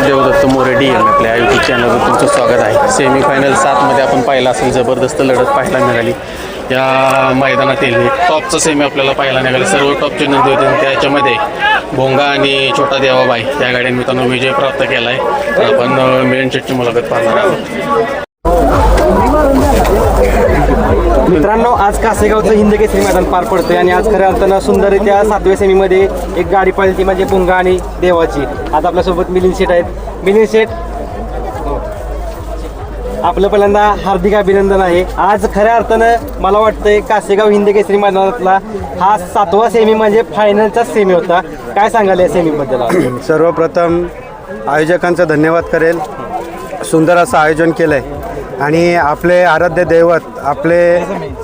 देवदत्त मोरेडी यांना आपल्या यूट्यूब चॅनलवर तुमचं स्वागत आहे. सेमीफायनल 7मध्ये आपण पाहिलं असेल जबरदस्त लढत पाहायला मिळाली. या मैदानातील टॉपचं सेमी आपल्याला पाहायला मिळालं. सर्व टॉपचे नंदी होते. त्याच्यामध्ये भोंगा आणि छोटा देवाबाई या गाड्यांनी मित्रांनो विजय प्राप्त केला आहे. तर आपण मिळून शेटची मुलाखत पाहणार आहोत. मित्रांनो, आज कासेगावचं हिंद केसरी मैदान पार पडतंय आणि आज खऱ्या अर्थानं सुंदररित्या 7व्या सेमीमध्ये एक गाडी पळली ती म्हणजे भुंगा आणि देवाची. आज आपल्यासोबत मिलिंद शेठ आहेत. मिलिंद शेठ, आपलं पहिल्यांदा हार्दिक अभिनंदन आहे. आज खऱ्या अर्थानं मला वाटतंय कासेगाव हिंद केसरी मैदानातला हा 7वा सेमी म्हणजे फायनलचा सेमी होता. काय सांगाल या सेमीबद्दल? सर्वप्रथम आयोजकांचा धन्यवाद करेल. सुंदर असं आयोजन केलं आहे आणि आपले आराध्य दैवत आपले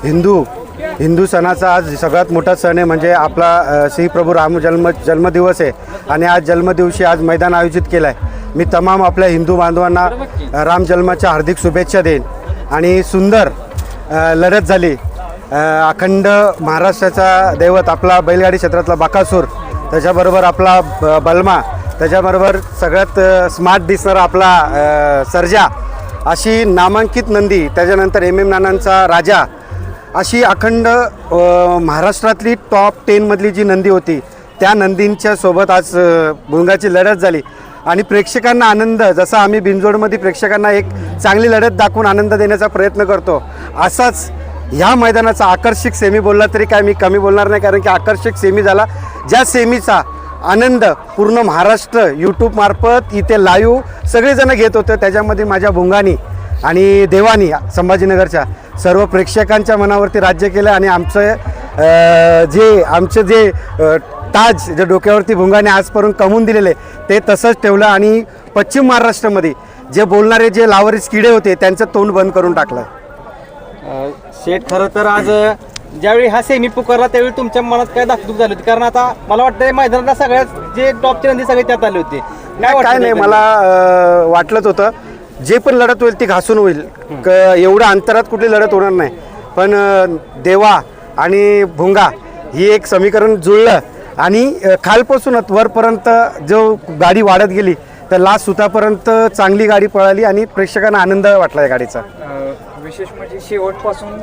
हिंदू सणाचा आज सगळ्यात मोठा सण आहे म्हणजे आपला श्री प्रभू राम जन्मदिवस आहे आणि आज जन्मदिवशी आज मैदान आयोजित केलं आहे. मी तमाम आपल्या हिंदू बांधवांना राम जन्माच्या हार्दिक शुभेच्छा देईन. आणि सुंदर लढत झाली. अखंड महाराष्ट्राचा दैवत आपला बैलगाडी क्षेत्रातला बकासूर, त्याच्याबरोबर आपला बलमा, त्याच्याबरोबर सगळ्यात स्मार्ट दिसणारा आपला सर्जा, अशी नामांकित नंदी, त्याच्यानंतर MM नानांचा राजा, अशी अखंड महाराष्ट्रातली टॉप 10मधली जी नंदी होती त्या नंदींच्या सोबत आज भुंगाची लढत झाली. आणि प्रेक्षकांना आनंद, जसा आम्ही बिनजोडमध्ये प्रेक्षकांना एक चांगली लढत दाखवून आनंद देण्याचा प्रयत्न करतो, असाच ह्या मैदानाचा आकर्षक सेमी बोलला तरी काय मी कमी बोलणार नाही. कारण की आकर्षक सेमी झाला, ज्या सेमीचा आनंद पूर्ण महाराष्ट्र यूट्यूबमार्फत इथे लाईव्ह सगळेजण घेत होतं. त्याच्यामध्ये माझ्या भुंगानी आणि देवानी संभाजीनगरच्या सर्व प्रेक्षकांच्या मनावरती राज्य केलं आणि आमचं जे ताज जे डोक्यावरती भुंगाने आजपर्यंत कमवून दिलेले ते तसंच ठेवलं. आणि पश्चिम महाराष्ट्रामध्ये जे बोलणारे जे लावारिस किडे होते त्यांचं तोंड बंद करून टाकलं. शेठ, खरं तर आज ज्यावेळी हा सेमी पुकारला त्यावेळी तुमच्या मनात काय धाकधूक झाली होती? कारण आता मला वाटतं मैदानाला सगळ्यात जे टॉपचे नंदी सगळे त्यात आले होते. काय नाही, मला वाटलंच होतं जे पण लढत होईल ती घासून होईल. एवढ्या अंतरात कुठली लढत होणार नाही. पण देवा आणि भुंगा ही एक समीकरण जुळलं आणि खालपासूनच वरपर्यंत जो गाडी वाढत गेली तर लास्ट सुतापर्यंत चांगली गाडी पळाली आणि प्रेक्षकांना आनंद वाटला या गाडीचा. विशेष म्हणजे शेवटपासून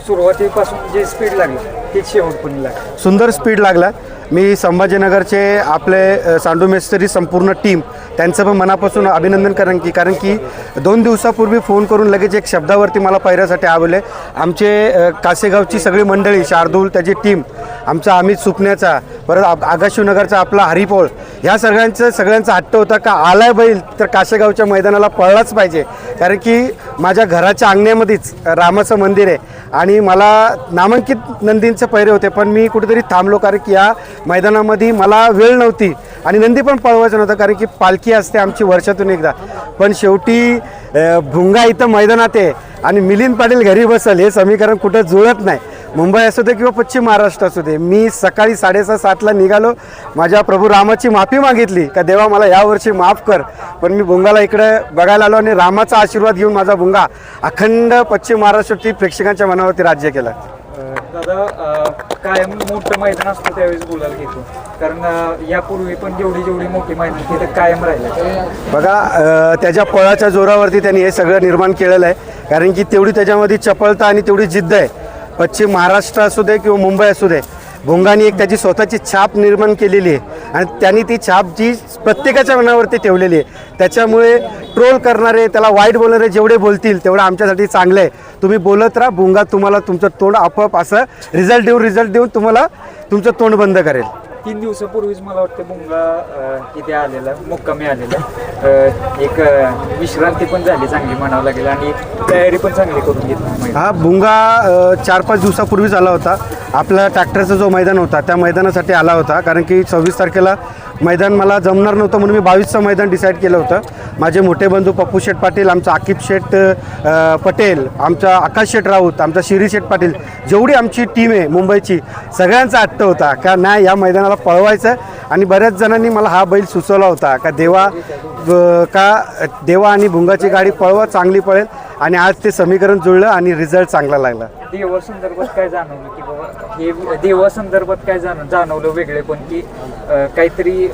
सुरुवातीपासून जे स्पीड लागलं तेच शेवटपर्यंत लागलं. सुंदर स्पीड लागला. मी संभाजीनगरचे आपले सांडू मेस्त्री संपूर्ण टीम त्यांचं पण मनापासून अभिनंदन कारण की 2 दिवसापूर्वी फोन करून लगेच एक शब्दावरती मला पायऱ्यासाठी आवडले. आमचे कासेगावची सगळी मंडळी, शार्दूल त्याची टीम, आमचा अमित सुपण्याचा, परत आगाशिवनगरचा आपला हरिपोळ, ह्या सगळ्यांचा हट्ट होता का आलाय बैल तर कासेगावच्या मैदानाला पळलाच पाहिजे. कारण की माझ्या घराच्या अंगण्यामध्येच रामाचं मंदिर आहे आणि मला नामांकित नंदींचे पैरे होते पण मी कुठेतरी थांबलो कारण की या मैदानामध्ये मला वेळ नव्हती आणि नंदी पण पळवायचं नव्हतं कारण की पालखी असते आमची वर्षातून एकदा. पण शेवटी भुंगा इथं मैदानात आहे आणि मिलिंद पाटील घरी बसल हे समीकरण कुठं जुळत नाही. मुंबई असू दे किंवा पश्चिम महाराष्ट्र असू दे. मी सकाळी 6:30-7ला निघालो. माझ्या प्रभू रामाची माफी मागितली का देवा मला यावर्षी माफ कर. पण मी भुंगाला इकडे बघायला आलो आणि रामाचा आशीर्वाद घेऊन माझा भुंगा अखंड पश्चिम महाराष्ट्रातील प्रेक्षकांच्या मनावरती राज्य केलं. दादा, कायम मोठं मैदान असतं त्यावेळेस बोलायला घेतो कारण यापूर्वी पण जेवढी मोठी मैदान तिथे कायम राहिलं. बघा, त्याच्या पळाच्या जोरावरती त्यांनी हे सगळं निर्माण केलेलं आहे. कारण की तेवढी त्याच्यामध्ये चपळता आणि तेवढी जिद्द आहे. पश्चिम महाराष्ट्र असू दे किंवा मुंबई असू दे, भुंगानी एक त्याची स्वतःची छाप निर्माण केलेली आहे आणि त्यांनी ती छाप जी प्रत्येकाच्या मनावरती ठेवलेली आहे. त्याच्यामुळे ट्रोल करणारे, त्याला वाईट बोलणारे जेवढे बोलतील तेवढं आमच्यासाठी चांगलं आहे. तुम्ही बोलत राहा, भुंगा तुम्हाला तुमचं तोंड आपोआप असं रिझल्ट देऊन तुम्हाला तुमचं तोंड बंद करेल. 3 दिवसापूर्वीच मला वाटतं भुंगा इथे आलेला, मुक्कामी आलेला. एक विश्रांती पण झाली चांगली म्हणावं लागेल आणि तयारी पण चांगली करून घेतली. हा भुंगा 4-5 दिवसापूर्वीच आला होता. आपला ट्रॅक्टरचा जो मैदान होता त्या मैदानासाठी आला होता कारण की 26 तारखेला मैदान मला जमणार नव्हतं म्हणून मी 22चं मैदान डिसाईड केलं होतं. माझे मोठे बंधू पप्पू शेठ पाटील, आमचा आकिब शेठ पटेल, आमचा आकाश शेठ राऊत, आमचा शिरी शेठ पाटील, जेवढी आमची टीम आहे मुंबईची सगळ्यांचा हट्ट होता का नाही या मैदानाला पळवायचं. आणि बऱ्याच जणांनी मला हा बैल सुचवला होता का देवा आणि भुंगाची गाडी पळवा, चांगली पळेल. आणि आज ते समीकरण जुळलं आणि रिझल्ट चांगला लागला. देवासंदर्भात काय जाणवलं की बाबा हे देवासंदर्भात काय जाणवलं वेगळे पण की काहीतरी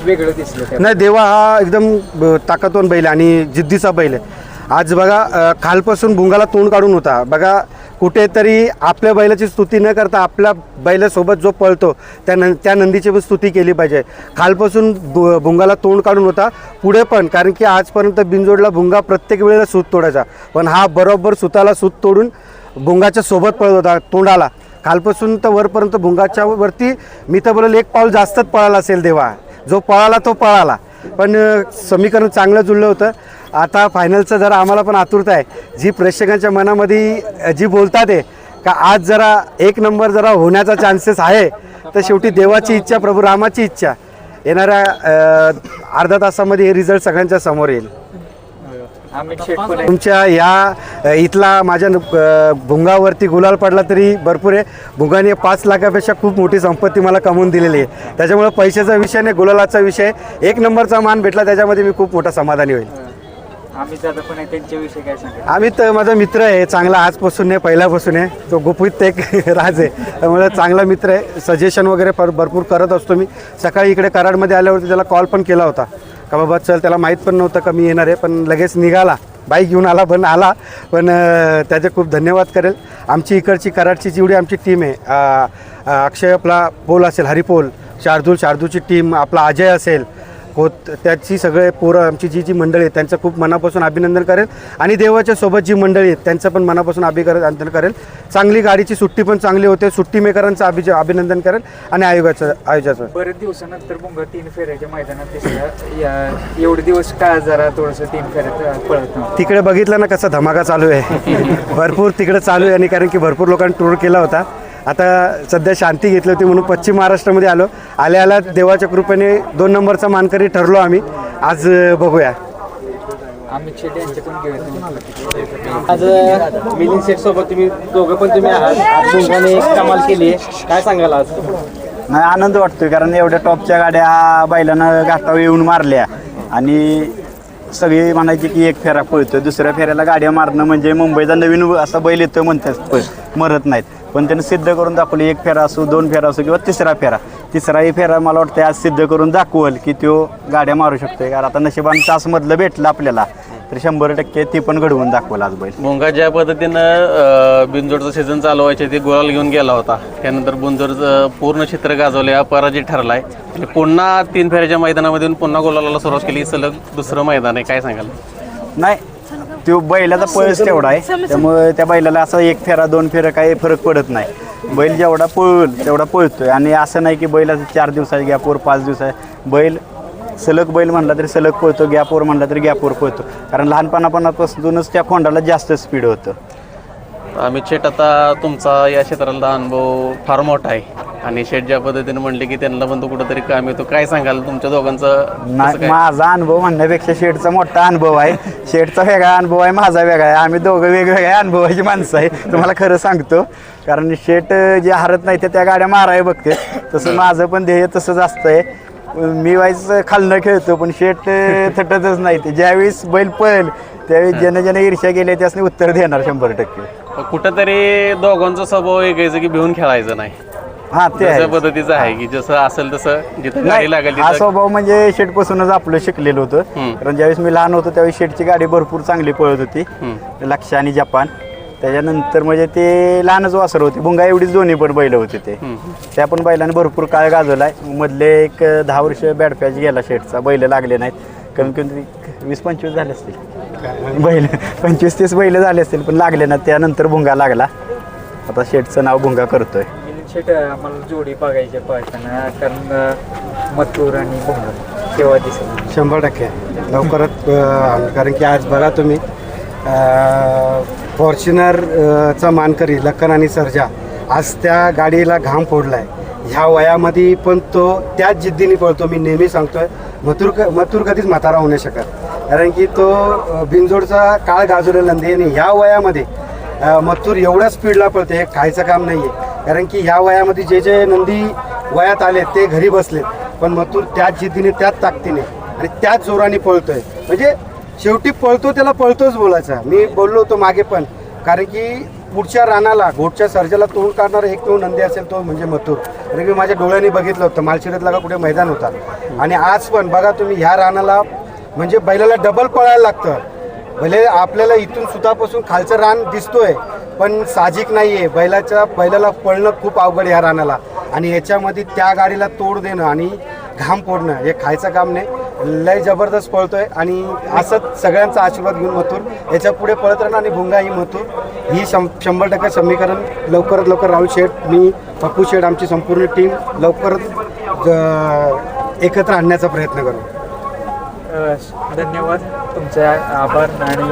वेगळं दिसलं त्यात. नाही, देवा हा एकदम ताकदवान बैल आहे आणि जिद्दीचा बैल आहे. आज बघा खालपासून भुंगाला तोंड काढून होता. बघा कुठेतरी आपल्या बैलाची स्तुती न करता आपल्या बैलासोबत जो पळतो त्या नंदीची पण स्तुती केली पाहिजे. खालपासून भुंगाला तोंड काढून होता, पुढे पण, कारण की आजपर्यंत बिनजोडला भुंगा प्रत्येक वेळेला सूत तोडायचा, पण हा बरोबर सुताला सूत तोडून भुंगाच्या सोबत पळत होता. तोंडाला खालपासून तर वरपर्यंत भुंगाच्या वरती मी तर बोलेल एक पाऊल जास्तच पळाला असेल देवा. जो पळाला तो पळाला, पण समीकरण चांगलं जुळलं होतं. आता फायनलचं जरा आम्हाला पण आतुरता आहे. जी प्रेक्षकांच्या मनामध्ये जी बोलतात आहे का आज जरा एक नंबर जरा होण्याचा चान्सेस आहे, तर शेवटी देवाची इच्छा, प्रभू रामाची इच्छा, येणाऱ्या अर्धा तासामध्ये हे रिझल्ट सगळ्यांच्या समोर येईल. अमित शेठ पण आहे. तुमच्या या इथला माझ्या भुंगावरती गुलाल पडला तरी भरपूर आहे. भुंगाने 5 लाखापेक्षा खूप मोठी संपत्ती मला कमवून दिलेली आहे. त्याच्यामुळे पैशाचा विषय नाही, गुलालाचा विषय, एक नंबरचा मान भेटला त्याच्यामध्ये मी खूप मोठा समाधानी होईल. अमित दादा पण आहे, त्यांच्याविषयी काय सांगा? अमित माझा मित्र आहे चांगला, आजपासून नाही पहिल्यापासून आहे. तो गुपित एक राज आहे, त्यामुळे चांगला मित्र आहे. सजेशन वगैरे भरपूर करत असतो मी. सकाळी इकडे कराडमध्ये आल्यावरती त्याला कॉल पण केला होता का बाबा चल, त्याला माहीत पण नव्हतं का मी येणार आहे, पण लगेच निघाला, बाईक घेऊन आला, पण आला. पण त्याचे खूप धन्यवाद करेल. आमची इकडची कराडची जेवढी आमची टीम आहे, अक्षय आपला पोल असेल, हरिपोल, शार्दूलची टीम, आपला अजय असेल, त्याची सगळे पोरं आमची जी मंडळी आहेत त्यांचं खूप मनापासून अभिनंदन करेल. आणि देवाच्या सोबत जी मंडळी आहेत त्यांचं पण मनापासून अभिनंदन करेल. चांगली गाडीची सुट्टी पण चांगली होते. सुट्टी मेकरांचं अभिनंदन करेल आणि आयोजकाचं. बरेच दिवसानंतर भुंगा 3 फेऱ्याच्या मैदानात दिसला. एवढे दिवस का जरा थोडंसं 3 फेऱ्यात पळत नव्हतं? तिकडे बघितलं ना कसा धमाका चालू आहे. भरपूर तिकडे चालू आहे, आणि कारण की भरपूर लोकांनी टूर केला होता. आता सध्या शांती घेतली होती म्हणून पश्चिम महाराष्ट्रामध्ये आल्या देवाच्या कृपेने 2 नंबरचा मानकरी ठरलो आम्ही. आज बघूया. अमित शेठ यांचे पण घेऊया. आज मिलिंद शेठ सोबत तुम्ही दोघं पण तुम्ही आहात. आज भुंगाने एक कमाल केली आहे, काय सांगाल आज? नाही, आनंद वाटतोय, कारण एवढ्या टॉपच्या गाड्या बैलांना घाटावर येऊन मारल्या आणि सगळी म्हणायची की एक फेरा पळतोय, दुसऱ्या फेऱ्याला गाड्या मारणं म्हणजे मुंबईचा नवीन असा बैल येतोय म्हणतात, मरत नाहीत. पण त्यानं सिद्ध करून दाखवलं, 1 फेरा असो, 2 फेरा असो किंवा तिसराही फेरा मला वाटतं आज सिद्ध करून दाखवल की तो गाड्या मारू शकतोय. कारण आता नशिबानं तासमधलं भेटलं आपल्याला, तर 100% ती पण घडवून दाखवलं आज बैल. भुंगा ज्या पद्धतीनं बिनजोडचं सीझन चालू व्हायचे ते गुलाल घेऊन गेला होता, त्यानंतर बिनजोडचं पूर्ण चित्र गाजवले, अपराजित ठरलाय. आणि पुन्हा 3 फेऱ्याच्या मैदानामध्ये पुन्हा गुलालाला सुरुवात केली. सलग दुसरं मैदान आहे, काय सांगाल? नाही, तो बैलाचा पळस तेवढा आहे, त्यामुळे त्या बैलाला असं 1 फेरा 2 फेरा काही फरक पडत नाही. बैल जेवढा पळेल तेवढा पळतोय. आणि असं नाही की बैलाचं 4 दिवसाच्या गॅपवर 5 दिवसाच्या बैल सलग बैल म्हणला तरी सलग पळतो, गॅपवर म्हणला तरी गॅपवर पळतो. कारण लहानपणापासूनच त्या खोंडाला जास्त स्पीड होतं. अमित शेठ, आता तुमचा या क्षेत्रातला अनुभव फार मोठा आहे, आणि शेठ ज्या पद्धतीने म्हणले की त्यांना पण तो कुठंतरी काम येतो, काय सांगाल तुमच्या दोघांचं? नाही, माझा अनुभव म्हणण्यापेक्षा शेठचा मोठा अनुभव आहे. शेठचा वेगळा अनुभव आहे, माझा वेगळा आहे. आम्ही दोघं वेगवेगळ्या अनुभवाची माणसं आहे, तुम्हाला खरं सांगतो. कारण शेठ जे हरत नाही त्या गाड्या माराय बघते, तसं माझं पण ध्येय तसंच असतंय. मी व्हायचं खालनं खेळतो, पण शेठ थटतच नाही. ते ज्यावेळेस बैल पळेल त्यावेळेस ज्याने ईर्ष्या गेले त्यासनी उत्तर देणार 100%. कुठंतरी दोघांचा स्वभाव एक की भिवून खेळायचं नाही. हा, ते त्या पद्धतीचं आहे की जसं असेल तसं जिथं गाडी लागेल हा स्वभाव म्हणजे शेठपासूनच आपलं शिकलेलं होतं. कारण ज्यावेळेस मी लहान होतो त्यावेळेस शेठची गाडी भरपूर चांगली पळत होती, लक्ष आणि जपान. त्याच्यानंतर म्हणजे ते लहानच वासर होते. भुंगा एवढीच दोन्ही पण बैल होते ते. त्या पण बैलाने भरपूर काळ गाजवलाय. मधले एक 10 वर्ष बॅड पॅच गेला शेठचा, बैल लागले नाहीत. कमी कमी 20-25 झाले असतील बैल, 25-30 बैल झाले असतील, पण लागले ना. त्यानंतर भुंगा लागला. आता शेठचं नाव भुंगा करतोय. शेठ, आम्हाला जोडी बघायची पळताना, कारण मथुर आणि भुंगा केव्हा दिसेल? 100% लवकरच. कारण की आज बघा तुम्ही, फॉर्च्युनरचा मानकरी लखन आणि सर्जा आज त्या गाडीला घाम फोडलाय. ह्या वयामध्ये पण तो त्याच जिद्दीने पळतो. मी नेहमी सांगतोय, मथुर कधीच म्हातारा होऊ नाही शकत, कारण की तो बिनजोडचा काळ गाजवलेला नंदी. आणि ह्या वयामध्ये मथुर एवढ्या स्पीडला पळते, हे खायचं काम नाही आहे. कारण की ह्या वयामध्ये जे नंदी वयात आले ते घरी बसले, पण मथुर त्याच जिद्दीने, त्याच ताकदीने आणि त्याच जोराने पळतोय. म्हणजे शेवटी पळतो त्याला पळतोच बोलायचा. मी बोललो होतो मागे पण, कारण की पुढच्या रानाला घोटच्या सर्जाला तोंड काढणारा एकमेव नंदी असेल तो म्हणजे मथुर. आणि मी माझ्या डोळ्यांनी बघितलं होतं मालशिरतला का कुठे मैदान होता. आणि आज पण बघा तुम्ही ह्या रानाला म्हणजे बैलाला डबल पळायला लागतं. भले आपल्याला इथून सुतापासून खालचं रान दिसतोय पण साहजिक नाही आहे. बैलाला पळणं खूप अवघड आहे ह्या रानाला. आणि याच्यामध्ये त्या गाडीला तोड देणं आणि घाम फोडणं हे खायचं काम नाही. लय जबरदस्त पळतोय आणि असंच सगळ्यांचा आशीर्वाद घेऊन मथुर याच्या पुढे पळत राहणं. आणि भुंगा ही मथुर ही 100% समीकरण लवकरात लवकर राहुल शेठ, मी पप्पू शेठ, आमची संपूर्ण टीम लवकरच एकत्र आणण्याचा प्रयत्न करू. धन्यवाद, तुमचे आभार. आणि